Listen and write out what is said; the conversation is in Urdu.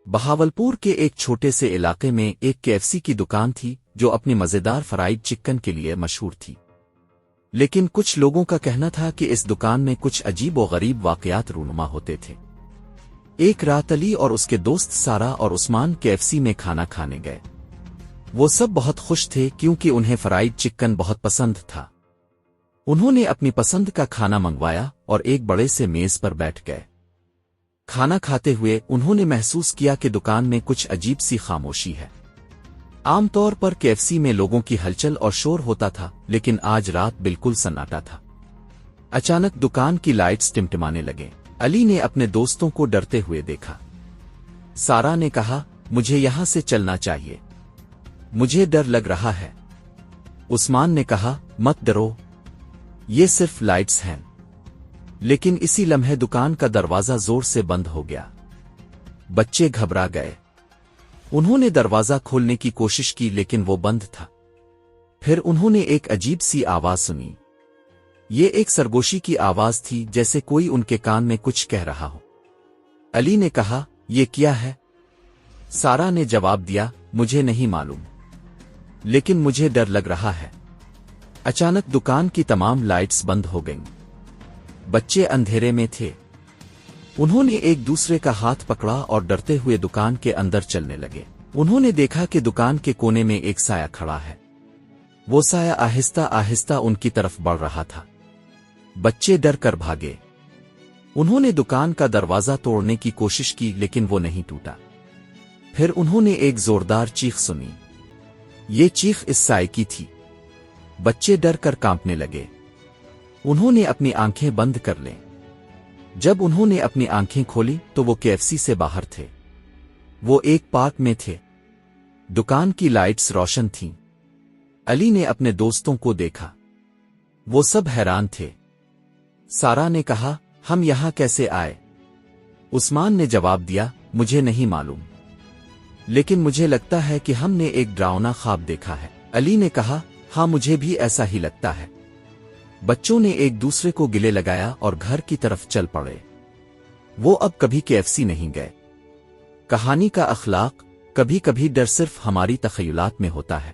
بہاولپور کے ایک چھوٹے سے علاقے میں ایک KFC کی دکان تھی جو اپنی مزیدار فرائیڈ چکن کے لیے مشہور تھی۔ لیکن کچھ لوگوں کا کہنا تھا کہ اس دکان میں کچھ عجیب و غریب واقعات رونما ہوتے تھے۔ ایک رات علی اور اس کے دوست سارا اور عثمان KFC میں کھانا کھانے گئے۔ وہ سب بہت خوش تھے کیونکہ انہیں فرائیڈ چکن بہت پسند تھا۔ انہوں نے اپنی پسند کا کھانا منگوایا اور ایک بڑے سے میز پر بیٹھ گئے۔ کھانا کھاتے ہوئے انہوں نے محسوس کیا کہ دکان میں کچھ عجیب سی خاموشی ہے۔ عام طور پر KFC میں لوگوں کی ہلچل اور شور ہوتا تھا، لیکن آج رات بالکل سناٹا تھا۔ اچانک دکان کی لائٹس ٹمٹمانے لگے۔ علی نے اپنے دوستوں کو ڈرتے ہوئے دیکھا۔ سارا نے کہا، مجھے یہاں سے چلنا چاہیے، مجھے ڈر لگ رہا ہے۔ عثمان نے کہا، مت ڈرو، یہ صرف لائٹس ہیں۔ لیکن اسی لمحے دکان کا دروازہ زور سے بند ہو گیا۔ بچے گھبرا گئے۔ انہوں نے دروازہ کھولنے کی کوشش کی لیکن وہ بند تھا۔ پھر انہوں نے ایک عجیب سی آواز سنی۔ یہ ایک سرگوشی کی آواز تھی، جیسے کوئی ان کے کان میں کچھ کہہ رہا ہو۔ علی نے کہا، یہ کیا ہے؟ سارا نے جواب دیا، مجھے نہیں معلوم، لیکن مجھے ڈر لگ رہا ہے۔ اچانک دکان کی تمام لائٹس بند ہو گئیں۔ بچے اندھیرے میں تھے۔ انہوں نے ایک دوسرے کا ہاتھ پکڑا اور ڈرتے ہوئے دکان کے اندر چلنے لگے۔ انہوں نے دیکھا کہ دکان کے کونے میں ایک سایہ کھڑا ہے۔ وہ سایہ آہستہ آہستہ ان کی طرف بڑھ رہا تھا۔ بچے ڈر کر بھاگے۔ انہوں نے دکان کا دروازہ توڑنے کی کوشش کی لیکن وہ نہیں ٹوٹا۔ پھر انہوں نے ایک زوردار چیخ سنی۔ یہ چیخ اس سائے کی تھی۔ بچے ڈر کر کانپنے لگے۔ انہوں نے اپنی آنکھیں بند کر لیں۔ جب انہوں نے اپنی آنکھیں کھولی تو وہ KFC سے باہر تھے۔ وہ ایک پارک میں تھے۔ دکان کی لائٹس روشن تھیں۔ علی نے اپنے دوستوں کو دیکھا۔ وہ سب حیران تھے۔ سارا نے کہا، ہم یہاں کیسے آئے؟ عثمان نے جواب دیا، مجھے نہیں معلوم، لیکن مجھے لگتا ہے کہ ہم نے ایک ڈراؤنا خواب دیکھا ہے۔ علی نے کہا، ہاں مجھے بھی ایسا ہی لگتا ہے۔ بچوں نے ایک دوسرے کو گلے لگایا اور گھر کی طرف چل پڑے۔ وہ اب کبھی KFC نہیں گئے۔ کہانی کا اخلاق، کبھی کبھی ڈر صرف ہماری تخیلات میں ہوتا ہے۔